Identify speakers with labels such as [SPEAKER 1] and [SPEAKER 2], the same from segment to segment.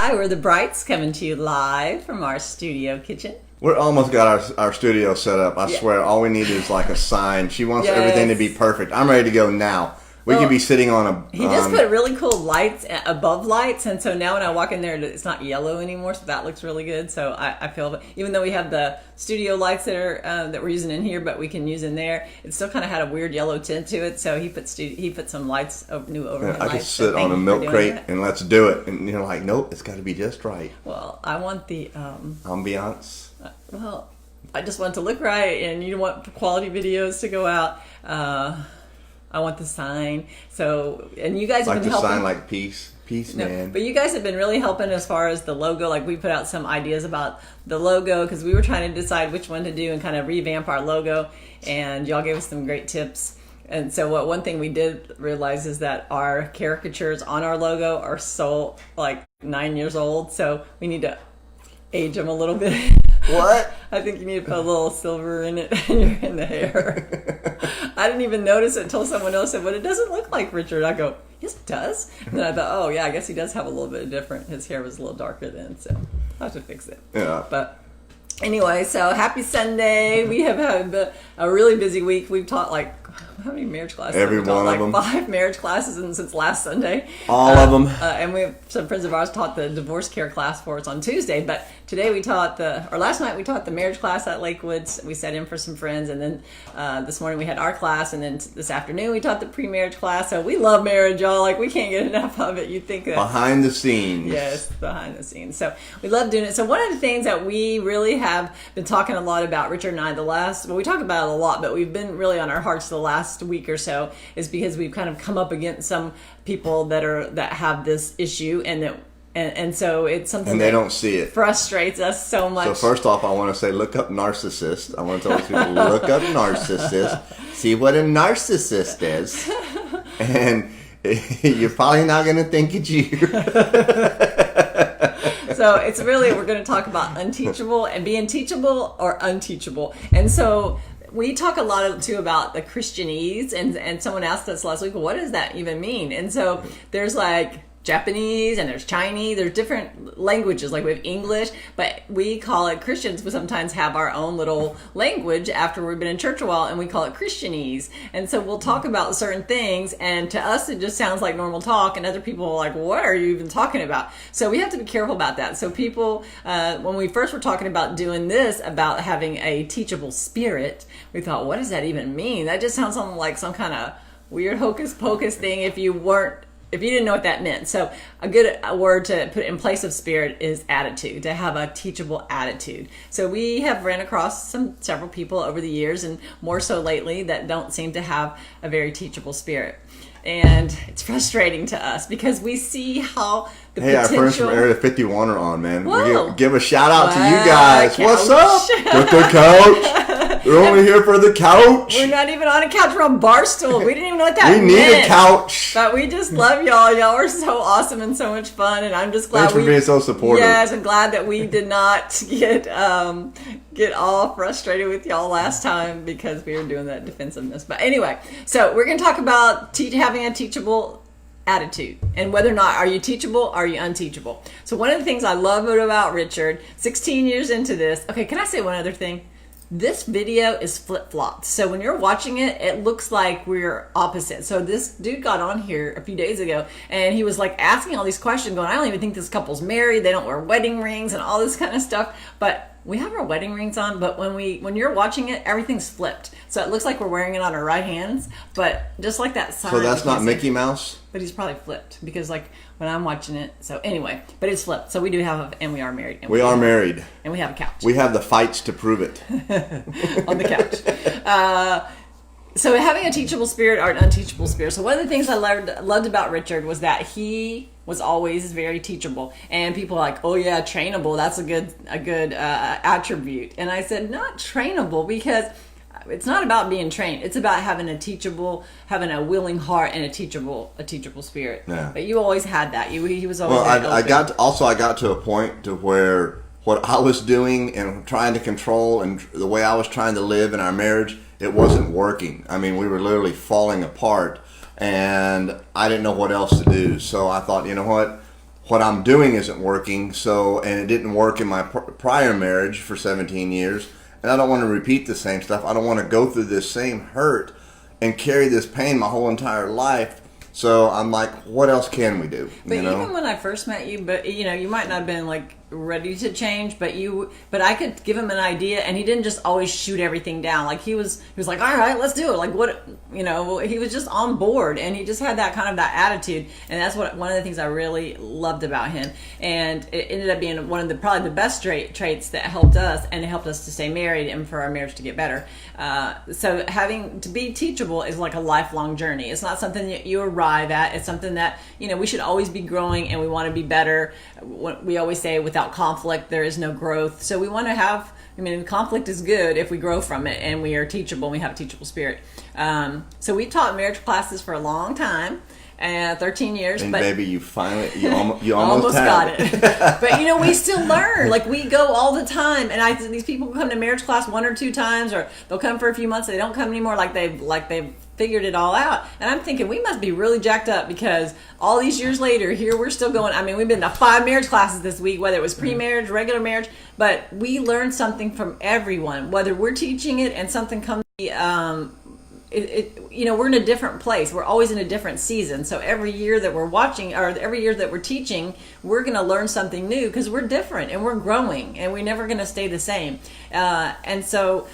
[SPEAKER 1] Hi, we're the Brights coming to you live from our studio kitchen.
[SPEAKER 2] We're almost got our studio set up. I swear, all we need is like a sign. She wants everything to be perfect. I'm ready to go now. We could be sitting on a...
[SPEAKER 1] He just put really cool lights, above lights, and so now when I walk in there, it's not yellow anymore, so that looks really good. So I feel, even though we have the studio lights that are that we're using in here, but we can use in there, it still kind of had a weird yellow tint to it, so he put some lights, new overhead lights.
[SPEAKER 2] I could sit on a milk crate and let's do it. And you're like, nope, it's got to be just right.
[SPEAKER 1] Well, I want the...
[SPEAKER 2] ambiance.
[SPEAKER 1] Well, I just want it to look right, and you want quality videos to go out. I want the sign. So, and you guys have been helping.
[SPEAKER 2] Like the sign, like peace, man.
[SPEAKER 1] But you guys have been really helping as far as the logo. Like we put out some ideas about the logo because we were trying to decide which one to do and kind of revamp our logo. And y'all gave us some great tips. And so one thing we did realize is that our caricatures on our logo are so like 9 years old. So we need to age them a little bit.
[SPEAKER 2] What?
[SPEAKER 1] I think you need to put a little silver in it in the hair. I didn't even notice it until someone else said, well, it doesn't look like Richard. I go, yes, it does. And then I thought, oh, yeah, I guess he does have a little bit different. His hair was a little darker then, so I'll have to fix it.
[SPEAKER 2] Yeah.
[SPEAKER 1] But anyway, so happy Sunday. We have had a really busy week. We've taught how many marriage classes?
[SPEAKER 2] Every one of them.
[SPEAKER 1] 5 marriage classes since last Sunday.
[SPEAKER 2] All of them.
[SPEAKER 1] And we have some friends of ours taught the divorce care class for us on Tuesday. But today we taught last night we taught the marriage class at Lakewoods. We sat in for some friends, and then this morning we had our class, and then this afternoon we taught the pre-marriage class. So we love marriage, y'all. Like we can't get enough of it. You'd think that
[SPEAKER 2] behind the scenes.
[SPEAKER 1] Yes, behind the scenes. So we love doing it. So one of the things that we really have been talking a lot about, Richard and I, we talk about it a lot, but we've been really on our hearts the last week or so, is because we've kind of come up against some people that have this issue, and so it's something
[SPEAKER 2] and they don't see it.
[SPEAKER 1] Frustrates us so much.
[SPEAKER 2] So first off, I want to say, look up narcissist. I want to tell people, look up narcissist. See what a narcissist is, and you're probably not going to think it's you.
[SPEAKER 1] So it's really, we're going to talk about unteachable and being teachable or unteachable. And so we talk a lot too about the Christianese, and someone asked us last week, well, what does that even mean? And so there's like Japanese and there's Chinese, there's different languages, like we have English, but we call it, Christians we sometimes have our own little language after we've been in church a while, and we call it Christianese. And so we'll talk about certain things, and to us it just sounds like normal talk, and other people are like, what are you even talking about? So we have to be careful about that. So people, when we first were talking about doing this, about having a teachable spirit, we thought, what does that even mean? That just sounds like some kind of weird hocus pocus thing if you didn't know what that meant. So a good word to put in place of spirit is attitude, to have a teachable attitude. So we have ran across several people over the years, and more so lately, that don't seem to have a very teachable spirit. And it's frustrating to us because we see how the potential...
[SPEAKER 2] our friends from Area 51 are on, man.
[SPEAKER 1] Whoa.
[SPEAKER 2] Give a shout out to you guys.
[SPEAKER 1] Couch.
[SPEAKER 2] What's up? With the couch. We're only here for the couch.
[SPEAKER 1] We're not even on a couch. We're on bar stool. We didn't even know what that meant.
[SPEAKER 2] We need a couch.
[SPEAKER 1] But we just love y'all. Y'all are so awesome and so much fun. And I'm just glad
[SPEAKER 2] Thanks for being so supportive.
[SPEAKER 1] Yes, I'm glad that we did not get all frustrated with y'all last time because we were doing that defensiveness. But anyway, so we're going to talk about having a teachable attitude and whether or not are you teachable or are you unteachable. So one of the things I love about Richard, 16 years into this. Okay, can I say one other thing? This video is flip-flopped. So when you're watching it, it looks like we're opposite. So this dude got on here a few days ago and he was like asking all these questions going, I don't even think this couple's married. They don't wear wedding rings and all this kind of stuff. But we have our wedding rings on, but when you're watching it, everything's flipped. So it looks like we're wearing it on our right hands, but just like that sign.
[SPEAKER 2] So that's not Mickey Mouse?
[SPEAKER 1] But he's probably flipped because like when I'm watching it. So anyway, but it's flipped. So we do have, and we are married. And
[SPEAKER 2] we are married.
[SPEAKER 1] And we have a couch.
[SPEAKER 2] We have the fights to prove it.
[SPEAKER 1] On the couch. So having a teachable spirit or an unteachable spirit. So one of the things I loved about Richard was that he was always very teachable, and people are like, oh yeah, trainable. That's a good attribute. And I said, not trainable, because it's not about being trained. It's about having a willing heart and a teachable spirit. Yeah. But you always had that. He was always.
[SPEAKER 2] Well, I got to a point to where what I was doing and trying to control and the way I was trying to live in our marriage, it wasn't working. I mean, we were literally falling apart, and I didn't know what else to do. So I thought, you know what? what I'm doing isn't working. So, and it didn't work in my prior marriage for 17 years. And I don't want to repeat the same stuff. I don't want to go through this same hurt and carry this pain my whole entire life. So I'm like, what else can we do?
[SPEAKER 1] But even when I first met you, but you might not have been like ready to change, but I could give him an idea, and he didn't just always shoot everything down. Like he was like, all right, let's do it. Like what, he was just on board, and he just had that kind of that attitude, and that's one of the things I really loved about him. And it ended up being one of probably the best traits that helped us, and it helped us to stay married and for our marriage to get better. So having to be teachable is like a lifelong journey. It's not something that you arrive at. It's something that we should always be growing, and we want to be better. We always say without conflict there is no growth. So we want to have, conflict is good if we grow from it and we are teachable and we have a teachable spirit. So we taught marriage classes for a long time, 13 years.
[SPEAKER 2] And
[SPEAKER 1] but
[SPEAKER 2] baby, you almost
[SPEAKER 1] got it. But we still learn. Like we go all the time, and these people come to marriage class 1 or 2 times, or they'll come for a few months. They don't come anymore. Like they've figured it all out. And I'm thinking we must be really jacked up, because all these years later, here we're still going. We've been to 5 marriage classes this week, whether it was pre-marriage, regular marriage, but we learned something from everyone, whether we're teaching it and something comes. We're in a different place. We're always in a different season. So every year that we're watching, or every year that we're teaching, we're going to learn something new, because we're different and we're growing, and we're never going to stay the same. And so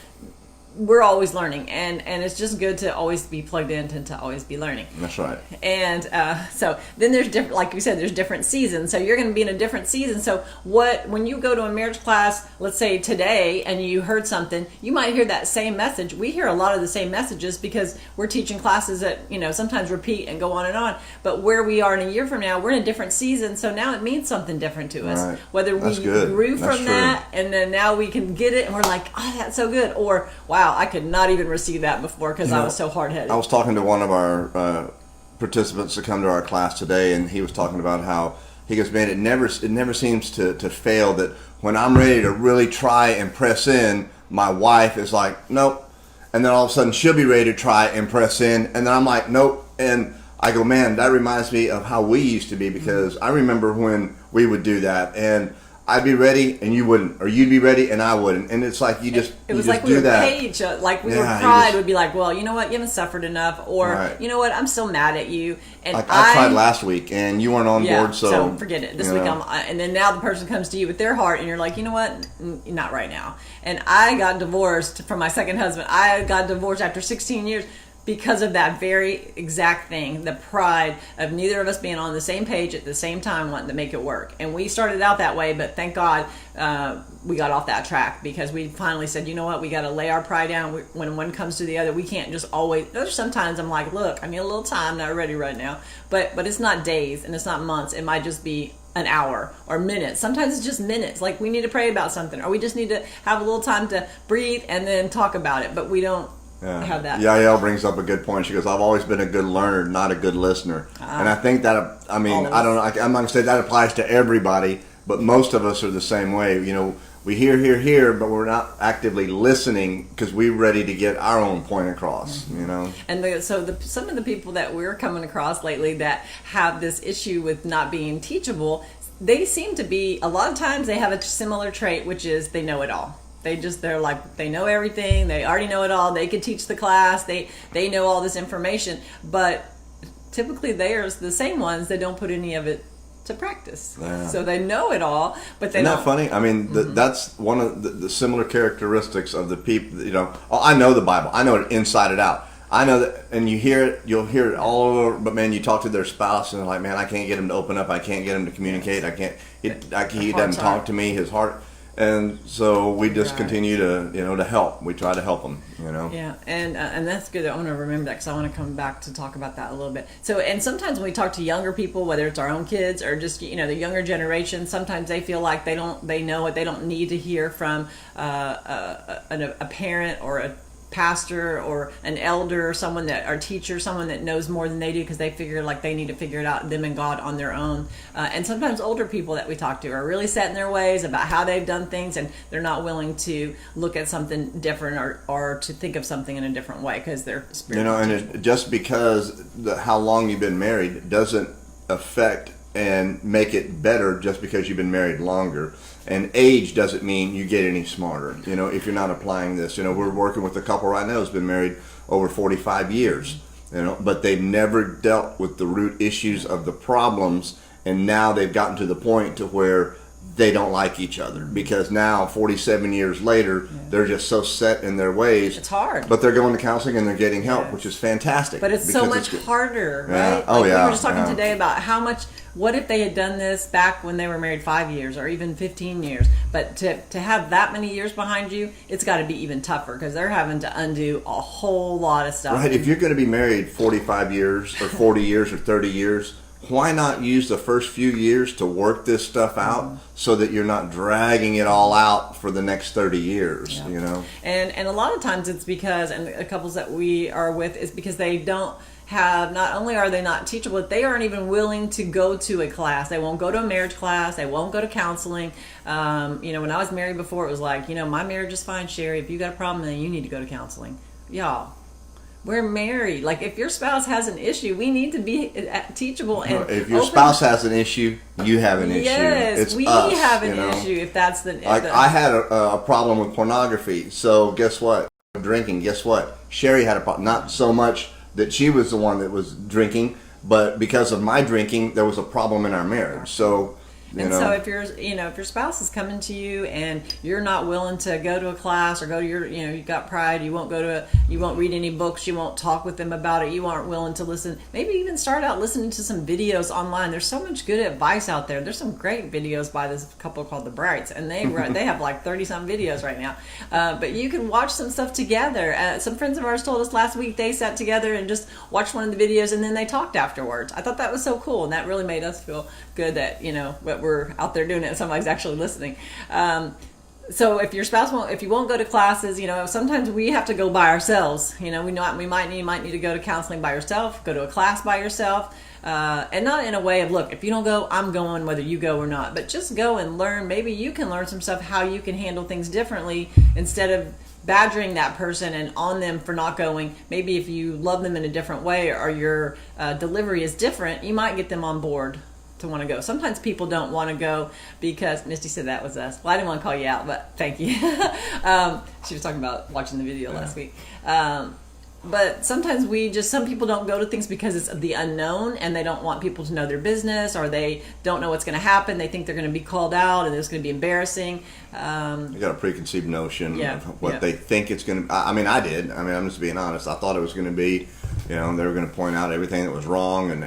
[SPEAKER 1] we're always learning, and it's just good to always be plugged in and to always be learning.
[SPEAKER 2] That's right.
[SPEAKER 1] And so then there's different, like you said, there's different seasons. So you're going to be in a different season. So when you go to a marriage class, let's say today, and you heard something, you might hear that same message. We hear a lot of the same messages because we're teaching classes that sometimes repeat and go on and on. But where we are in a year from now, we're in a different season. So now it means something different to us.
[SPEAKER 2] Right.
[SPEAKER 1] Whether we grew from that, and then now we can get it, and we're like, oh, that's so good, or wow, I could not even receive that before because I was so hard-headed.
[SPEAKER 2] I was talking to one of our participants to come to our class today, and he was talking about how he goes, man, it never seems to fail that when I'm ready to really try and press in, my wife is like, nope. And then all of a sudden she'll be ready to try and press in, and then I'm like, nope. And I go, man, that reminds me of how we used to be, because I remember when we would do that, and I'd be ready and you wouldn't, or you'd be ready and I wouldn't, and it's like it was
[SPEAKER 1] like we were caged, like we were pride would be like, well, you know what, you haven't suffered enough, or
[SPEAKER 2] right.
[SPEAKER 1] You know what, I'm still mad at you, and
[SPEAKER 2] like I tried last week and you weren't on board,
[SPEAKER 1] so forget it. This week and then now the person comes to you with their heart, and you're like, you know what, not right now. And I got divorced from my second husband. I got divorced after 16 years. Because of that very exact thing, the pride of neither of us being on the same page at the same time, wanting to make it work. And we started out that way, but thank God we got off that track, because we finally said, you know what, we got to lay our pride down. When one comes to the other, we can't just always. There's sometimes I'm like, look, I need a little time, not ready right now. But it's not days and it's not months. It might just be an hour or minutes. Sometimes it's just minutes. Like we need to pray about something, or we just need to have a little time to breathe and then talk about it. But we don't. Have that.
[SPEAKER 2] Yael brings up a good point. She goes, I've always been a good learner, not a good listener. And I think that, I don't know, I'm not going to say that applies to everybody, but most of us are the same way. We hear, but we're not actively listening because we're ready to get our own point across, And
[SPEAKER 1] some of the people that we're coming across lately that have this issue with not being teachable, they seem to be, a lot of times they have a similar trait, which is they know it all. They're like, they know everything. They already know it all. They could teach the class. They know all this information. But typically there's the same ones that don't put any of it to practice. Yeah. So they know it all, but they don't.
[SPEAKER 2] Isn't that funny? I mean, that's one of the similar characteristics of the people, I know the Bible. I know it inside and out. I know that, and you'll hear it all over, but man, you talk to their spouse and they're like, man, I can't get him to open up. I can't get him to communicate. He doesn't talk to me, his heart. And so we just continue to help. We try to help them.
[SPEAKER 1] Yeah, and that's good. I want to remember that, because I want to come back to talk about that a little bit. So, and sometimes when we talk to younger people, whether it's our own kids or just the younger generation, sometimes they feel like they know it. They don't need to hear from a parent or a pastor or an elder or teacher, someone that knows more than they do, because they figure like they need to figure it out, them and God, on their own. And sometimes older people that we talk to are really set in their ways about how they've done things, and they're not willing to look at something different or to think of something in a different way, because they're spiritual.
[SPEAKER 2] And just because how long you've been married doesn't affect and make it better just because you've been married longer. And age doesn't mean you get any smarter. You know, if you're not applying this, you know, we're working with a couple right now who's been married over 45 years, you know, but they've never dealt with the root issues of the problems. And now they've gotten to the point to where they don't like each other, because now 47 years later, they're just so set in their ways.
[SPEAKER 1] It's hard.
[SPEAKER 2] But they're going to counseling and they're getting help, which is fantastic.
[SPEAKER 1] But it's so much harder, right?
[SPEAKER 2] Oh,
[SPEAKER 1] like
[SPEAKER 2] yeah.
[SPEAKER 1] We were just talking today about how much, what if they had done this back when they were married 5 years or even 15 years? But to have that many years behind you, it's got to be even tougher, because they're having to undo a whole lot of stuff.
[SPEAKER 2] Right. If you're going to be married 45 years or 40 years or 30 years, why not use the first few years to work this stuff out so that you're not dragging it all out for the next 30 years, you know?
[SPEAKER 1] And a lot of times it's because, and the couples that we are with, is because they don't have, not only are they not teachable, but they aren't even willing to go to a class. They won't go to a marriage class. They won't go to counseling. You know, when I was married before, it was like, you know, my marriage is fine, Sherry. If you got a problem, then you need to go to counseling. Y'all, we're married. Like, if your spouse has an issue, we need to be teachable. And
[SPEAKER 2] if your spouse has an issue, you have an issue.
[SPEAKER 1] Yes,
[SPEAKER 2] it's
[SPEAKER 1] we
[SPEAKER 2] us,
[SPEAKER 1] have an
[SPEAKER 2] you know?
[SPEAKER 1] issue. If that's the
[SPEAKER 2] like, I had a problem with pornography. So guess what? Drinking. Guess what? Sherry had a problem. Not so much that she was the one that was drinking, but because of my drinking, there was a problem in our marriage. So.
[SPEAKER 1] So if if your spouse is coming to you and you're not willing to go to a class or go to your, you've got pride, you won't you won't read any books, you won't talk with them about it, you aren't willing to listen, maybe even start out listening to some videos online. There's so much good advice out there. There's some great videos by this couple called the Brights, and they have like 30-some videos right now. But you can watch some stuff together. Some friends of ours told us last week they sat together and just watched one of the videos, and then they talked afterwards. I thought that was so cool, and that really made us feel good that, what we're out there doing it, somebody's actually listening. So if your spouse if you won't go to classes, sometimes we have to go by ourselves. We might need to go to counseling by yourself, go to a class by yourself, and not in a way of, look, if you don't go, I'm going whether you go or not, but just go and learn. Maybe you can learn some stuff, how you can handle things differently instead of badgering that person and on them for not going. Maybe if you love them in a different way, or your delivery is different, you might get them on board to want to go. Sometimes people don't want to go because Misty said that was us. Well, I didn't want to call you out, but thank you. She was talking about watching the video last week. But sometimes some people don't go to things because it's the unknown, and they don't want people to know their business, or they don't know what's going to happen. They think they're going to be called out and it's going to be embarrassing. You
[SPEAKER 2] got a preconceived notion of what they think it's going to. I did. I'm just being honest. I thought it was going to be, they were going to point out everything that was wrong, and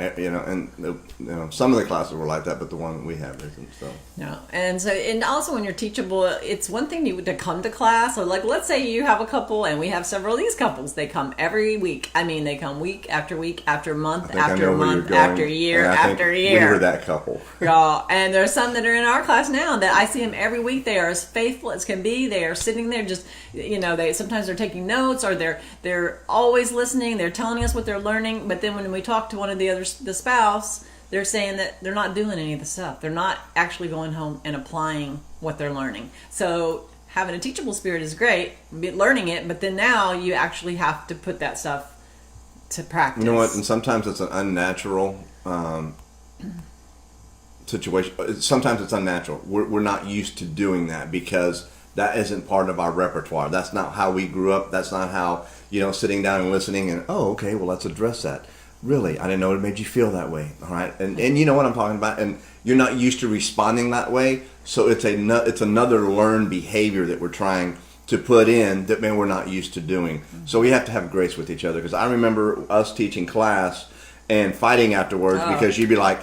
[SPEAKER 2] some of the classes were like that, but the one that we have isn't. So
[SPEAKER 1] no, and also when you're teachable, it's one thing to come to class. So like, let's say you have a couple, and we have several of these couples. They come every week. They come week after week, after month after month, after year after year.
[SPEAKER 2] We were that couple.
[SPEAKER 1] Yeah, and there's some that are in our class now that I see them every week. They are as faithful as can be. They are sitting there just, they sometimes they're taking notes, or they're always listening. They're telling us what they're learning. But then when we talk to one of the spouse, they're saying that they're not doing any of the stuff. They're not actually going home and applying what they're learning. So having a teachable spirit is great, learning it, but then now you actually have to put that stuff to practice.
[SPEAKER 2] You know what? And sometimes it's an unnatural situation. Sometimes it's unnatural. We're not used to doing that because that isn't part of our repertoire. That's not how we grew up. That's not how, sitting down and listening and, oh, okay, well, let's address that. Really, I didn't know it made you feel that way. All right, and you know what I'm talking about. And you're not used to responding that way, so it's another learned behavior that we're trying to put in that we're not used to doing. So we have to have grace with each other, because I remember us teaching class and fighting afterwards because you'd be like.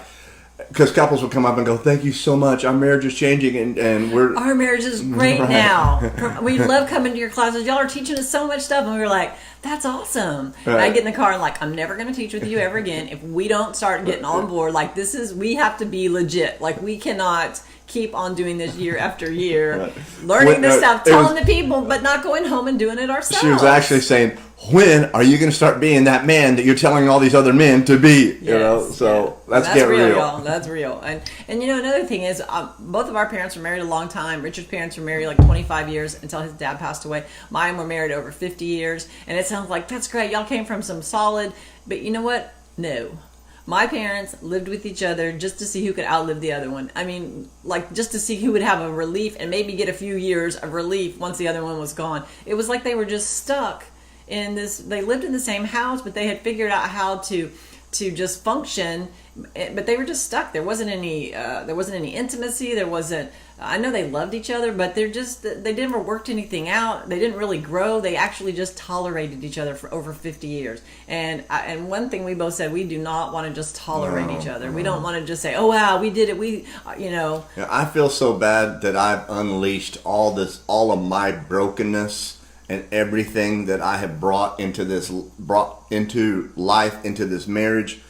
[SPEAKER 2] Because couples would come up and go, thank you so much. Our marriage is changing, and
[SPEAKER 1] our marriage is great now. We love coming to your classes. Y'all are teaching us so much stuff, and we were like, that's awesome. Right. And I get in the car and I'm never going to teach with you ever again if we don't start getting on board. Like, we have to be legit. Like, we cannot keep on doing this year after year, learning this stuff, telling the people, but not going home and doing it ourselves.
[SPEAKER 2] She was actually saying, when are you going to start being that man that you're telling all these other men to be? So let's get real.
[SPEAKER 1] Y'all. That's real. And another thing is, both of our parents were married a long time. Richard's parents were married like 25 years until his dad passed away. Mine were married over 50 years. And it sounds like, that's great. Y'all came from some solid, but you know what? No. My parents lived with each other just to see who could outlive the other one. I mean, like just to see who would have a relief and maybe get a few years of relief once the other one was gone. It was like they were just stuck in this. They lived in the same house, but they had figured out how to just function, but they were just stuck. There wasn't any intimacy. There wasn't. I know they loved each other, but they never worked anything out. They didn't really grow. They actually just tolerated each other for over 50 years. And one thing we both said, we do not want to just tolerate each other. We don't want to just say, oh wow, we did it.
[SPEAKER 2] Yeah, I feel so bad that I've unleashed all of my brokenness and everything that I have brought into life, into this marriage,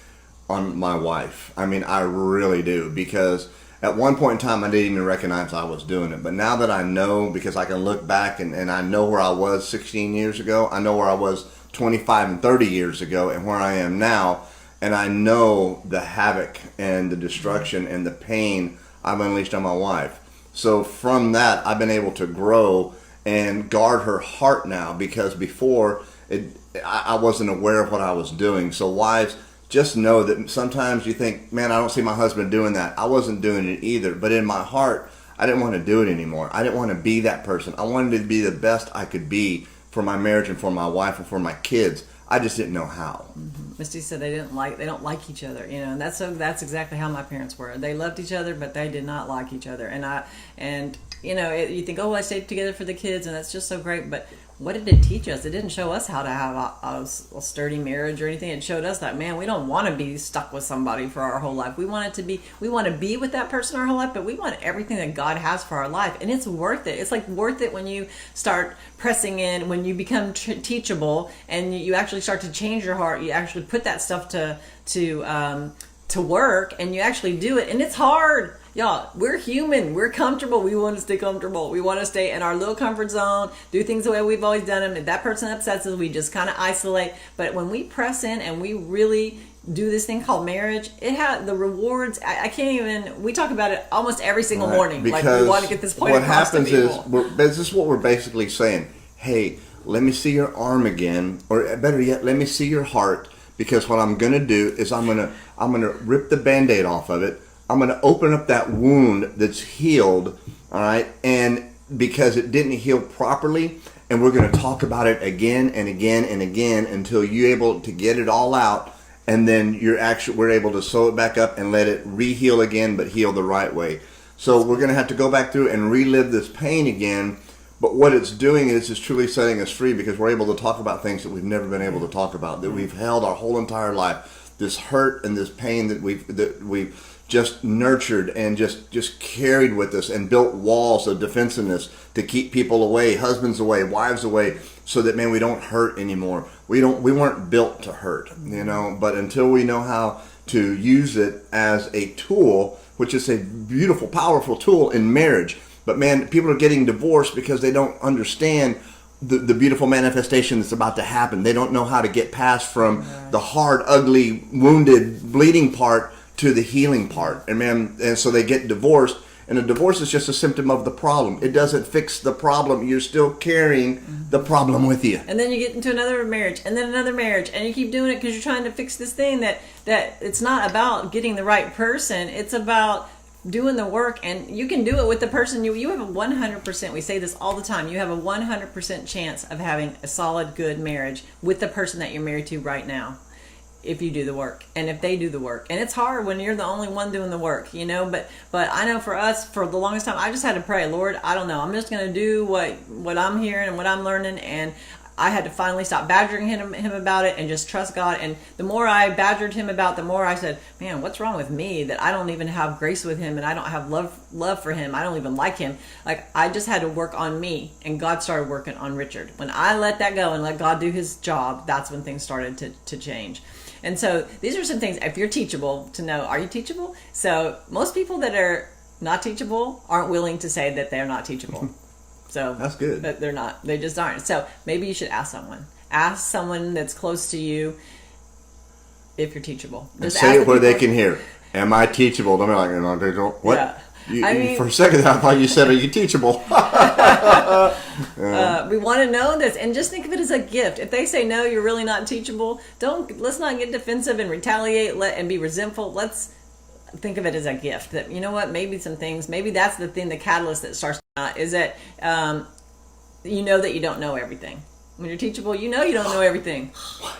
[SPEAKER 2] on my wife. I mean, I really do, because at one point in time I didn't even recognize I was doing it. But now that I know, because I can look back and I know where I was 16 years ago, I know where I was 25 and 30 years ago, and where I am now, and I know the havoc and the destruction and the pain I've unleashed on my wife. So from that, I've been able to grow and guard her heart now, because before I wasn't aware of what I was doing. So wives, just know that sometimes you think, man, I don't see my husband doing that. I wasn't doing it either, but in my heart, I didn't want to do it anymore. I didn't want to be that person. I wanted to be the best I could be for my marriage and for my wife and for my kids. I just didn't know how.
[SPEAKER 1] Mm-hmm. Misty said they don't like each other, and that's exactly how my parents were. They loved each other, but they did not like each other. And you think, oh, I stayed together for the kids, and that's just so great. But what did it teach us? It didn't show us how to have a sturdy marriage or anything. It showed us that, man, we don't want to be stuck with somebody for our whole life. We want to be with that person our whole life, but we want everything that God has for our life, and it's worth it. It's like worth it when you start pressing in, when you become teachable, and you actually start to change your heart. You actually put that stuff to work, and you actually do it, and it's hard. Y'all, we're human. We're comfortable. We want to stay comfortable. We want to stay in our little comfort zone, do things the way we've always done them. If that person upsets us, we just kind of isolate. But when we press in and we really do this thing called marriage, it has the rewards. I can't even. We talk about it almost every single morning.
[SPEAKER 2] Because
[SPEAKER 1] like we want to get this point
[SPEAKER 2] what
[SPEAKER 1] across
[SPEAKER 2] happens
[SPEAKER 1] to people.
[SPEAKER 2] is, this is what we're basically saying. Hey, let me see your arm again, or better yet, let me see your heart. Because what I'm going to do is I'm going to rip the Band-Aid off of it. I'm going to open up that wound that's healed, all right? And because it didn't heal properly, and we're going to talk about it again and again and again until you're able to get it all out, and then we're able to sew it back up and let it re-heal again, but heal the right way. So we're going to have to go back through and relive this pain again. But what it's doing is it's truly setting us free, because we're able to talk about things that we've never been able to talk about, that we've held our whole entire life. This hurt and this pain that we've just nurtured and just carried with us, and built walls of defensiveness to keep people away, husbands away, wives away, so that, man, we don't hurt anymore. We weren't built to hurt, but until we know how to use it as a tool, which is a beautiful, powerful tool in marriage. But man, people are getting divorced because they don't understand the beautiful manifestation that's about to happen. They don't know how to get past from the hard, ugly, wounded, bleeding part to the healing part. And so they get divorced, and a divorce is just a symptom of the problem. It doesn't fix the problem. You're still carrying the problem with you.
[SPEAKER 1] And then you get into another marriage, and then another marriage, and you keep doing it because you're trying to fix this thing that it's not about getting the right person. It's about doing the work, and you can do it with the person. You have a 100%, we say this all the time, you have a 100% chance of having a solid, good marriage with the person that you're married to right now, if you do the work and if they do the work. And it's hard when you're the only one doing the work, but I know for us, for the longest time, I just had to pray, Lord, I don't know, I'm just going to do what I'm hearing and what I'm learning. And I had to finally stop badgering him about it and just trust God. And the more I badgered him about, the more I said, man, what's wrong with me that I don't even have grace with him, and I don't have love for him. I don't even like him. Like, I just had to work on me, and God started working on Richard. When I let that go and let God do his job, that's when things started to change. And so these are some things, if you're teachable, to know, are you teachable? So most people that are not teachable aren't willing to say that they're not teachable. So
[SPEAKER 2] that's good.
[SPEAKER 1] But they're not. They just aren't. So maybe you should ask someone. Ask someone that's close to you if you're teachable.
[SPEAKER 2] Just say it where they can hear. Am I teachable? Don't be like, they don't. What?
[SPEAKER 1] Yeah.
[SPEAKER 2] For a second there, I thought you said, "Are you teachable?"
[SPEAKER 1] We want to know this, and just think of it as a gift. If they say no, you're really not teachable. Let's not get defensive and retaliate and be resentful. Let's think of it as a gift. That, you know what, maybe some things, maybe that's the thing, the catalyst that starts is that you know that you don't know everything. When you're teachable, you know you don't know everything.
[SPEAKER 2] What?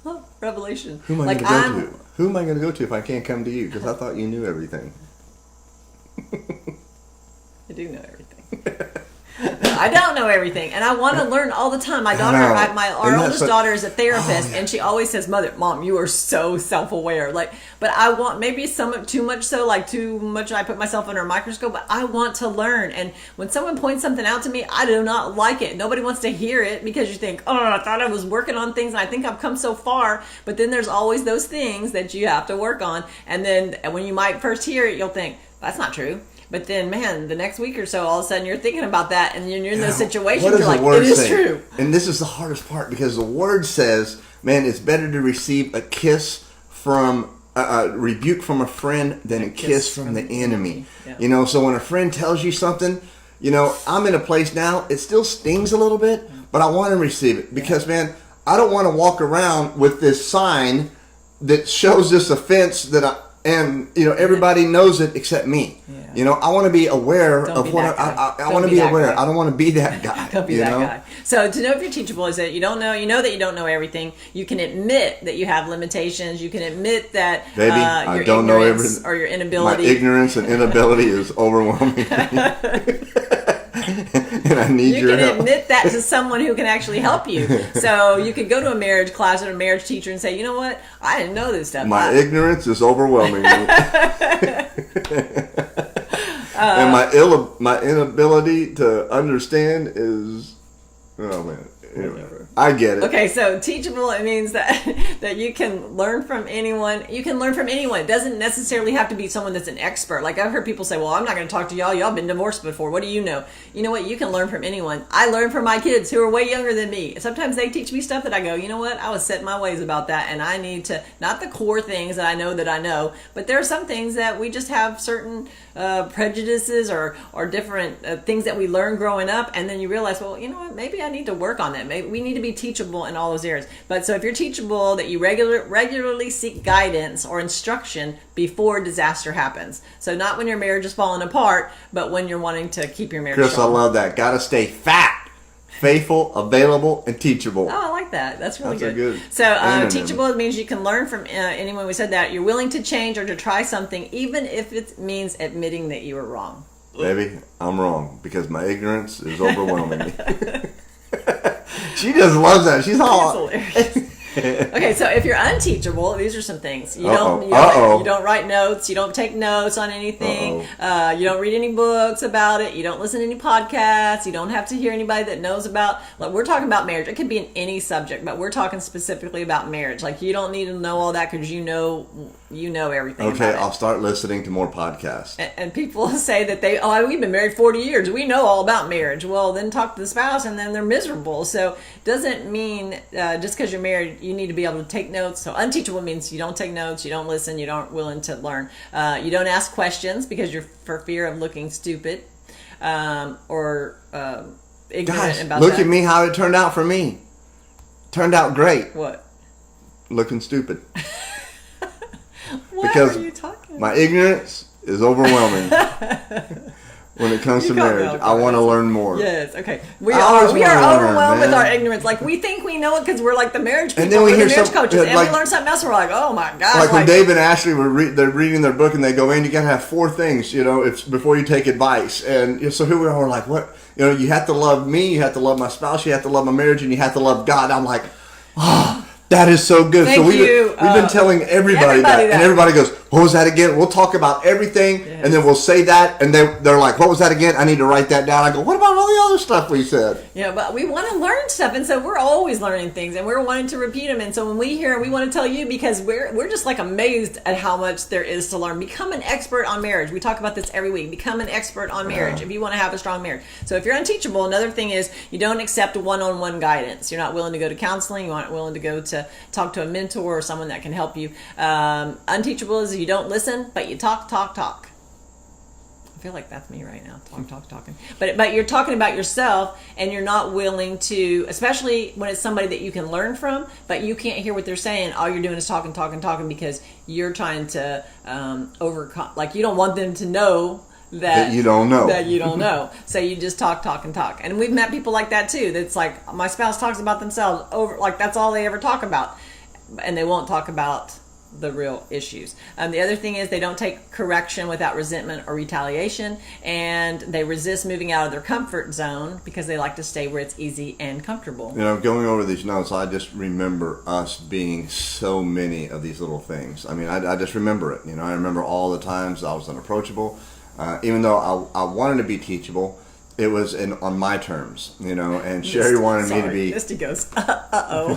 [SPEAKER 1] Oh, revelation.
[SPEAKER 2] Who am I going to go to? Who am I going to go to if I can't come to you? Because I thought you knew everything.
[SPEAKER 1] I do know everything. I don't know everything, and I want to learn all the time. My daughter, our oldest daughter, is a therapist, and she always says, "Mom, you are so self-aware." But I want maybe too much. So, too much. I put myself under a microscope, but I want to learn. And when someone points something out to me, I do not like it. Nobody wants to hear it because you think, "Oh, I thought I was working on things, and I think I've come so far." But then there's always those things that you have to work on, and then when you might first hear it, you'll think, "That's not true." But then, man, the next week or so, all of a sudden you're thinking about that, and you're in those situations, you're like, it is true.
[SPEAKER 2] And this is the hardest part, because the word says, man, it's better to receive a kiss from, a rebuke from a friend than a kiss from the enemy. Yeah. So when a friend tells you something, I'm in a place now, it still stings a little bit, but I want to receive it. Because, man, I don't want to walk around with this sign that shows this offense everybody knows it except me. Yeah. I want to be aware of what I want to be aware. I don't want to be that guy.
[SPEAKER 1] Don't be that guy. So to know if you're teachable is that you know that you don't know everything. You can admit that you have limitations. You can admit that
[SPEAKER 2] I don't know everything,
[SPEAKER 1] or your inability.
[SPEAKER 2] My ignorance and inability is overwhelming. And I need your help.
[SPEAKER 1] You can admit that to someone who can actually help you. So you could go to a marriage class or a marriage teacher and say, "You know what? I didn't know this stuff.
[SPEAKER 2] My ignorance is overwhelming me." And my inability to understand is, oh man. Anyway, I get it.
[SPEAKER 1] Okay, so teachable, it means that you can learn from anyone. You can learn from anyone. It doesn't necessarily have to be someone that's an expert. Like I've heard people say, "Well, I'm not going to talk to y'all. Y'all been divorced before. What do you know?" You know what? You can learn from anyone. I learn from my kids who are way younger than me. Sometimes they teach me stuff that I go, "You know what? I was set in my ways about that, and I need to," not the core things that I know, but there are some things that we just have certain prejudices or different things that we learn growing up, and then you realize, well, you know what? Maybe I need to work on that. Maybe we need to be teachable in all those areas. But so if you're teachable, that you regularly seek guidance or instruction before disaster happens. So not when your marriage is falling apart, but when you're wanting to keep your marriage
[SPEAKER 2] Chris,
[SPEAKER 1] strong.
[SPEAKER 2] I love that. Got to stay fat, faithful, available, and teachable.
[SPEAKER 1] Oh, I like that. That's really
[SPEAKER 2] good.
[SPEAKER 1] good. So teachable means you can learn from anyone. We said that. You're willing to change or to try something, even if it means admitting that you were wrong.
[SPEAKER 2] Baby, I'm wrong because my ignorance is overwhelming me. She just loves that. She's all
[SPEAKER 1] hilarious. Okay, so if you're unteachable, these are some things. You don't write notes. You don't take notes on anything. You don't read any books about it. You don't listen to any podcasts. You don't have to hear anybody that knows about. Like, we're talking about marriage. It could be in any subject, but we're talking specifically about marriage. Like, you don't need to know all that because you know everything.
[SPEAKER 2] Okay,
[SPEAKER 1] about it.
[SPEAKER 2] I'll start listening to more podcasts.
[SPEAKER 1] And people say that we've been married 40 years. We know all about marriage. Well, then talk to the spouse, and then they're miserable. So it doesn't mean just because you're married, you need to be able to take notes. So unteachable means you don't take notes, you don't listen, you aren't willing to learn. You don't ask questions because you're for fear of looking stupid or ignorant.
[SPEAKER 2] Guys,
[SPEAKER 1] about
[SPEAKER 2] look
[SPEAKER 1] that.
[SPEAKER 2] at me, how it turned out for me. Turned out great.
[SPEAKER 1] What?
[SPEAKER 2] Looking stupid.
[SPEAKER 1] What
[SPEAKER 2] because
[SPEAKER 1] are you talking about?
[SPEAKER 2] My ignorance is overwhelming. When it comes to marriage, I want to learn more.
[SPEAKER 1] Yes, okay. We are overwhelmed with our ignorance. Like, we think we know it because we're like the marriage people,
[SPEAKER 2] and then we hear
[SPEAKER 1] the marriage coaches, and
[SPEAKER 2] like,
[SPEAKER 1] we learn something else, and we're like, oh my God.
[SPEAKER 2] Like when Dave and Ashley they're reading their book, and they go, "And you got to have 4 things, it's before you take advice." And so here we are, we're like, what? You have to love me, you have to love my spouse, you have to love my marriage, and you have to love God. I'm like, oh, that is so good.
[SPEAKER 1] Thank you.
[SPEAKER 2] We've been telling everybody that, and everybody goes, "What was that again?" We'll talk about everything, and then we'll say that, and they're like, "What was that again?" I need to write that down. I go, "What about all the other stuff we said?"
[SPEAKER 1] Yeah, but we want to learn stuff, and so we're always learning things, and we're wanting to repeat them. And so when we hear, we want to tell you because we're just like amazed at how much there is to learn. Become an expert on marriage. We talk about this every week. Become an expert on marriage if you want to have a strong marriage. So if you're unteachable, another thing is you don't accept one-on-one guidance. You're not willing to go to counseling. You aren't willing to go to talk to a mentor or someone that can help you. Unteachable is you don't listen, but you talk. I feel like that's me right now, talking. But you're talking about yourself, and you're not willing to, especially when it's somebody that you can learn from, but you can't hear what they're saying. All you're doing is talking because you're trying to overcome. Like, you don't want them to know that
[SPEAKER 2] you don't know.
[SPEAKER 1] That you don't know. So you just talk. And we've met people like that too. That's like, my spouse talks about themselves over, like that's all they ever talk about, and they won't talk about the real issues. The other thing is they don't take correction without resentment or retaliation, and they resist moving out of their comfort zone because they like to stay where it's easy and comfortable.
[SPEAKER 2] Going over these notes, I just remember us being so many of these little things. I mean, I just remember it. I remember all the times I was unapproachable. Even though I wanted to be teachable, it was on my terms, and Sherry wanted me to be...
[SPEAKER 1] Misty goes, uh-oh.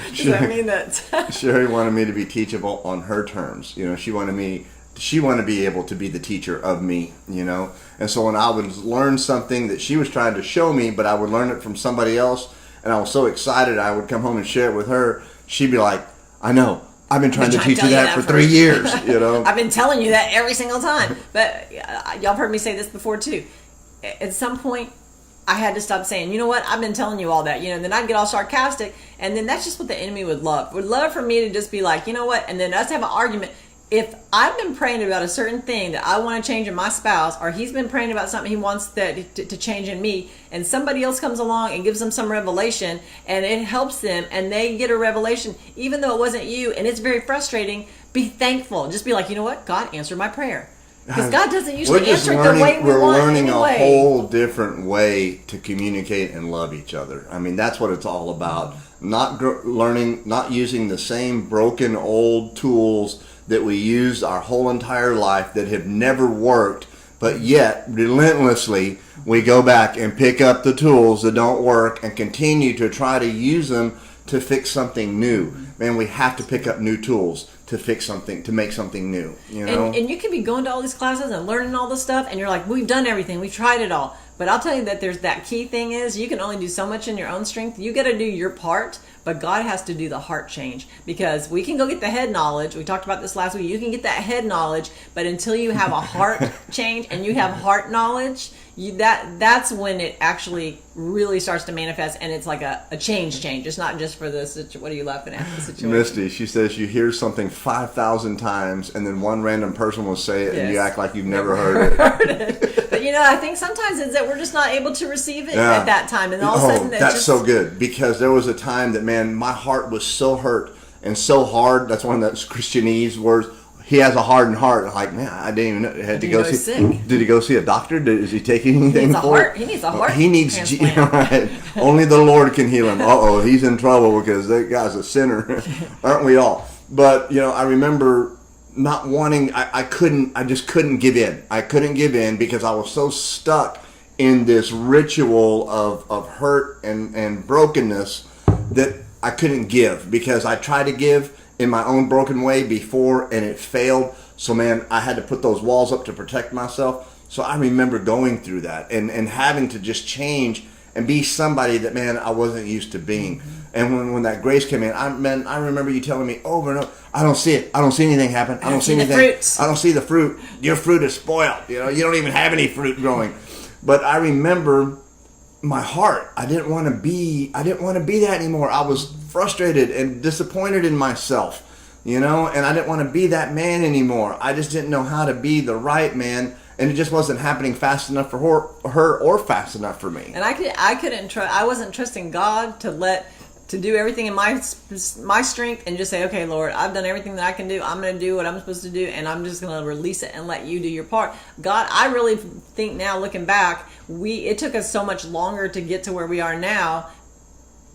[SPEAKER 1] Does that mean that...
[SPEAKER 2] Sherry wanted me to be teachable on her terms. She wanted to be able to be the teacher of me, And so when I would learn something that she was trying to show me, but I would learn it from somebody else, and I was so excited I would come home and share it with her, she'd be like, I know. I've been trying to teach you that for 3 years,
[SPEAKER 1] I've been telling you that every single time. But y'all have heard me say this before too. At some point, I had to stop saying, you know what, I've been telling you all that, and then I'd get all sarcastic, and then that's just what the enemy would love for me to just be like, you know what, and then us have an argument. If I've been praying about a certain thing that I want to change in my spouse, or he's been praying about something he wants that to change in me, and somebody else comes along and gives them some revelation, and it helps them, and they get a revelation, even though it wasn't you, and it's very frustrating, be thankful. Just be like, you know what, God answered my prayer. Because God doesn't usually answer it the way we want.
[SPEAKER 2] We're learning
[SPEAKER 1] anyway.
[SPEAKER 2] A whole different way to communicate and love each other. I mean, that's what it's all about. Not using the same broken old tools that we used our whole entire life that have never worked, but yet relentlessly we go back and pick up the tools that don't work and continue to try to use them to fix something new. Man, we have to pick up new tools to fix something, to make something new.
[SPEAKER 1] And you can be going to all these classes and learning all this stuff, and you're like, we've done everything, we've tried it all. But I'll tell you that there's that key thing is you can only do so much in your own strength. You got to do your part, but God has to do the heart change, because we can go get the head knowledge. We talked about this last week. You can get that head knowledge, but until you have a heart change and you have heart knowledge, that's when it actually really starts to manifest, and it's like a change. It's not just for the situation. What are you laughing at? The situation.
[SPEAKER 2] Misty, she says you hear something 5,000 times, and then one random person will say it, and you act like you've never heard
[SPEAKER 1] it. But I think sometimes it's that we're just not able to receive it at that time, and all of a sudden
[SPEAKER 2] that's so good, because there was a time that, man, my heart was so hurt and so hard. That's one of those Christianese words. He has a hardened heart. I'm like, man, I didn't even know. Had to go see.
[SPEAKER 1] Sick.
[SPEAKER 2] Did he go see a doctor? Is he taking anything for it?
[SPEAKER 1] He needs a heart.
[SPEAKER 2] He needs. Right. Only the Lord can heal him. He's in trouble because that guy's a sinner, aren't we all? But I remember not wanting. I just couldn't give in. I couldn't give in because I was so stuck in this ritual of hurt and brokenness that I couldn't give, because I tried to give in my own broken way before and it failed. So man, I had to put those walls up to protect myself. So I remember going through that and having to just change and be somebody that, man, I wasn't used to being. And when that grace came in, I remember you telling me over and over, I don't see it. I don't see anything happen. I don't see anything. I don't see the fruit. Your fruit is spoiled. You don't even have any fruit growing. But I remember my heart. I didn't want to be that anymore. I was frustrated and disappointed in myself, and I didn't want to be that man anymore. I just didn't know how to be the right man, and it just wasn't happening fast enough for her or fast enough for me.
[SPEAKER 1] And I wasn't trusting God to do everything in my strength and just say, okay, Lord, I've done everything that I can do. I'm going to do what I'm supposed to do, and I'm just going to release it and let you do your part. God, I really think now, looking back, it took us so much longer to get to where we are now,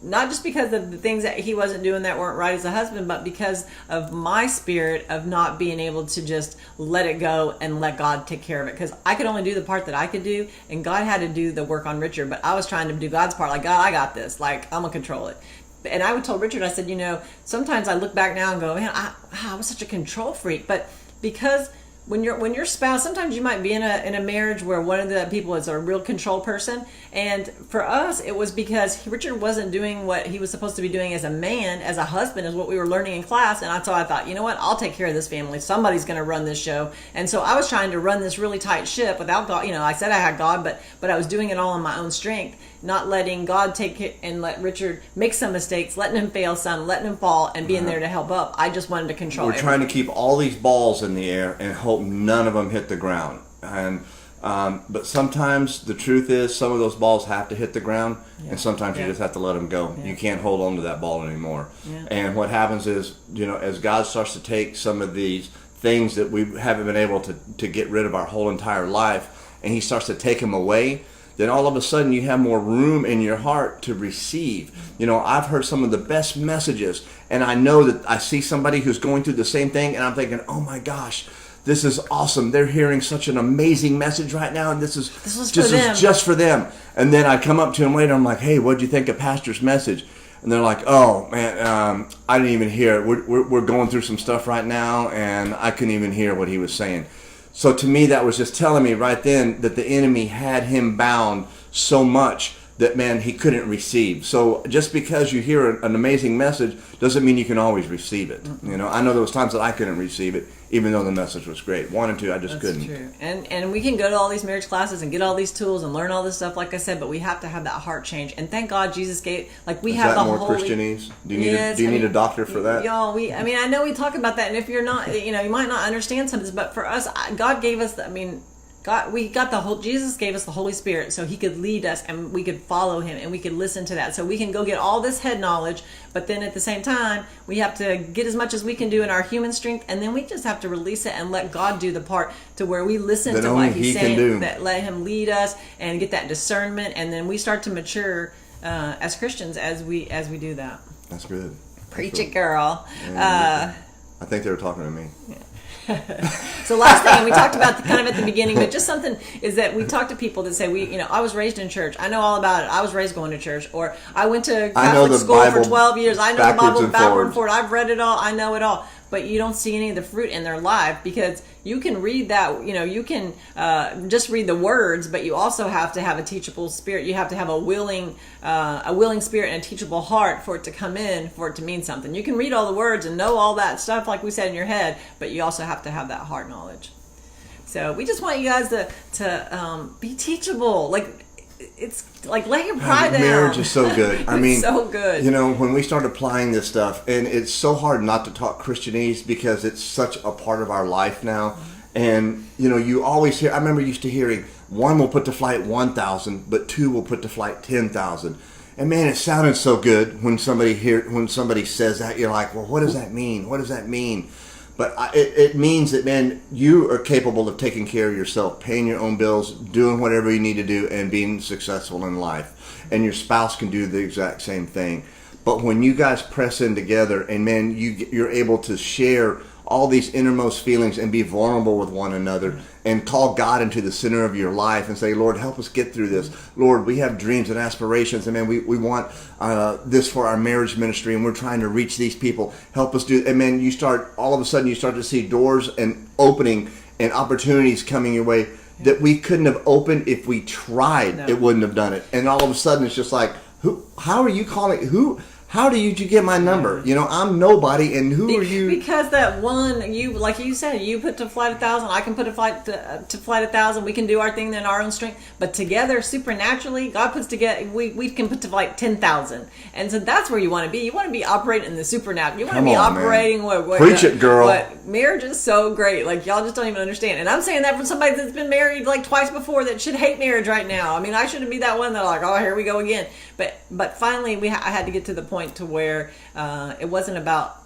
[SPEAKER 1] not just because of the things that he wasn't doing that weren't right as a husband, but because of my spirit of not being able to just let it go and let God take care of it. Because I could only do the part that I could do, and God had to do the work on Richard, but I was trying to do God's part. Like, God, I got this. Like, I'm going to control it. And I would tell Richard, I said, sometimes I look back now and go, man, I was such a control freak. But because when your spouse, sometimes you might be in a marriage where one of the people is a real control person, and for us it was because Richard wasn't doing what he was supposed to be doing as a man, as a husband, is what we were learning in class. And so I thought, you know what, I'll take care of this family. Somebody's going to run this show. And so I was trying to run this really tight ship without God. I said I had God, but I was doing it all on my own strength, not letting God take it and let Richard make some mistakes, letting him fail some, letting him fall, and being there to help up. I just wanted to control.
[SPEAKER 2] We're trying to keep all these balls in the air and hope none of them hit the ground. And but sometimes the truth is some of those balls have to hit the ground, and sometimes you just have to let them go. You can't hold on to that ball anymore. And what happens is, as God starts to take some of these things that we haven't been able to get rid of our whole entire life, and he starts to take them away, then all of a sudden you have more room in your heart to receive. I've heard some of the best messages, and I know that I see somebody who's going through the same thing, and I'm thinking, oh my gosh, this is awesome. They're hearing such an amazing message right now, and this is just for them. And then I come up to them later, I'm like, hey, what'd you think of Pastor's message? And they're like, oh man, I didn't even hear it. We're going through some stuff right now, and I couldn't even hear what he was saying. So to me, that was just telling me right then that the enemy had him bound so much that, man, he couldn't receive. So just because you hear an amazing message doesn't mean you can always receive it. I know there was times that I couldn't receive it, even though the message was great. Wanted to, I just couldn't.
[SPEAKER 1] That's true. And we can go to all these marriage classes and get all these tools and learn all this stuff, like I said, but we have to have that heart change. And thank God Jesus gave, have the
[SPEAKER 2] more Holy... Christianese? Do you need a doctor for that?
[SPEAKER 1] Y'all, I know we talk about that, and if you're not, you might not understand some of this, but for us, God gave us, Jesus gave us the Holy Spirit so he could lead us and we could follow him and we could listen to that. So we can go get all this head knowledge, but then at the same time, we have to get as much as we can do in our human strength, and then we just have to release it and let God do the part to where we listen to what he's saying, that let him lead us and get that discernment, and then we start to mature as Christians as we do that.
[SPEAKER 2] That's good.
[SPEAKER 1] Preach it, girl.
[SPEAKER 2] I think they were talking to me.
[SPEAKER 1] Yeah. So last thing, and we talked about kind of at the beginning, but just something is that we talk to people that say, I was raised in church. I know all about it. I was raised going to church. Or I went to Catholic school for 12 years. I know the Bible backward and forward. I've read it all. I know it all. But you don't see any of the fruit in their life, because you can read that, you can just read the words, but you also have to have a teachable spirit. You have to have a willing spirit and a teachable heart for it to come in, for it to mean something. You can read all the words and know all that stuff, like we said, in your head, but you also have to have that heart knowledge. So we just want you guys to be teachable. It's like lay your pride down.
[SPEAKER 2] Marriage is so good. I mean,
[SPEAKER 1] so good.
[SPEAKER 2] When we start applying this stuff, and it's so hard not to talk Christianese because it's such a part of our life now. And you always hear. I remember used to hearing one will put to flight 1,000, but two will put to flight 10,000. And man, it sounded so good when somebody says that. You're like, well, what does that mean? What does that mean? But it means that, man, you are capable of taking care of yourself, paying your own bills, doing whatever you need to do, and being successful in life. And your spouse can do the exact same thing. But when you guys press in together, and man, you're able to share all these innermost feelings and be vulnerable with one another and call God into the center of your life and say, Lord, help us get through this. Lord, we have dreams and aspirations, and man, we want this for our marriage ministry, and we're trying to reach these people. Help us do. And man, all of a sudden you start to see doors and opening and opportunities coming your way that we couldn't have opened if we tried. No. It wouldn't have done it. And all of a sudden it's just like, how are you calling? How did you get my number? I'm nobody, and who are you?
[SPEAKER 1] Because that one, like you said, you put to flight 1,000, I can put to flight 1,000. We can do our thing in our own strength, but together, supernaturally, God puts together. We can put to flight 10,000, and so that's where you want to be. You want to be operating in the supernatural. You want to be operating what
[SPEAKER 2] preach it, girl.
[SPEAKER 1] What marriage is so great. Like y'all just don't even understand. And I'm saying that from somebody that's been married like twice before that should hate marriage right now. I mean, I shouldn't be that one that like, oh, here we go again. But finally, I had to get to the point to where it wasn't about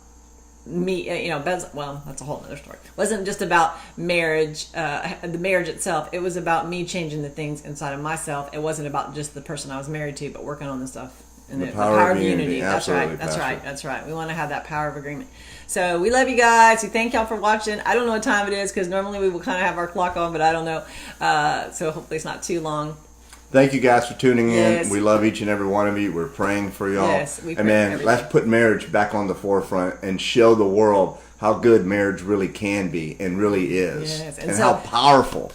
[SPEAKER 1] me, well, that's a whole other story. It wasn't just about marriage, the marriage itself. It was about me changing the things inside of myself. It wasn't about just the person I was married to, but working on the stuff. And the power of unity. That's right. We want to have that power of agreement. So we love you guys. We thank y'all for watching. I don't know what time it is because normally we will kind of have our clock on, but I don't know. So hopefully it's not too long.
[SPEAKER 2] Thank you guys for tuning in. Yes. We love each and every one of you. We're praying for y'all.
[SPEAKER 1] Yes, we pray
[SPEAKER 2] and man, let's put marriage back on the forefront and show the world how good marriage really can be and really is,
[SPEAKER 1] Yes.
[SPEAKER 2] and
[SPEAKER 1] so,
[SPEAKER 2] how powerful.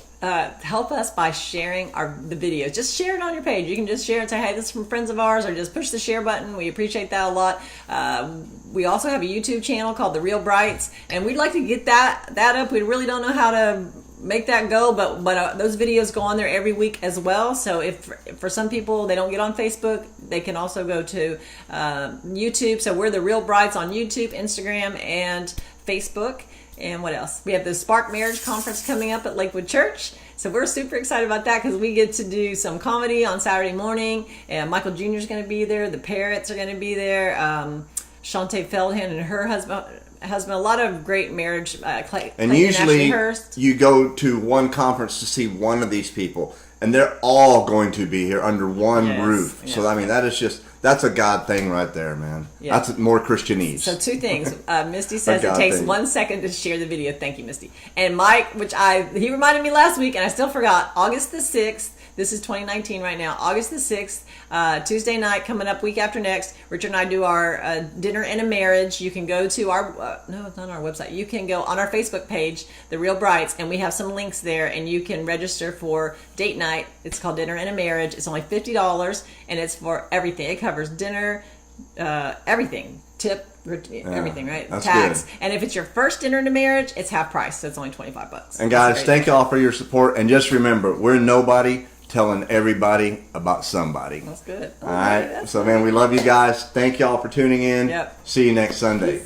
[SPEAKER 1] Help us by sharing the videos. Just share it on your page. You can just share and say, hey, this is from friends of ours, or just push the share button. We appreciate that a lot. We also have a YouTube channel called The Real Brights, and we'd like to get that up. We really don't know how to make that go, but those videos go on there every week as well. So if for some people they don't get on Facebook, they can also go to YouTube. So we're The Real Brights on YouTube, Instagram, and Facebook. And what else? We have the Spark Marriage Conference coming up at Lakewood Church. So we're super excited about that because we get to do some comedy on Saturday morning. And Michael Jr. is going to be there. The Parrots are going to be there. Shantae Feldhand and her husband, a lot of great marriage.
[SPEAKER 2] And usually you go to one conference to see one of these people, and they're all going to be here under one roof. Yeah. So I mean, that's a God thing right there, man. Yeah. That's more Christianese.
[SPEAKER 1] So two things. Misty says it takes 1 second to share the video. Thank you, Misty. And Mike, he reminded me last week, and I still forgot, August the 6th, this is 2019 right now, August the 6th, Tuesday night, coming up week after next, Richard and I do our dinner and a marriage. You can go to our, no, it's not our website. You can go on our Facebook page, The Real Brights, and we have some links there, and you can register for date night. It's called Dinner and a Marriage. It's only $50, and it's for everything. It covers dinner, everything, tip, everything, right? Tax. Good. And if it's your first dinner in a marriage, it's half price, so it's only $25.
[SPEAKER 2] And guys, thank y'all for your support, and just remember, we're nobody telling everybody about somebody.
[SPEAKER 1] That's good.
[SPEAKER 2] All right. So, man, we love you guys. Thank y'all for tuning in.
[SPEAKER 1] Yep.
[SPEAKER 2] See you next Sunday.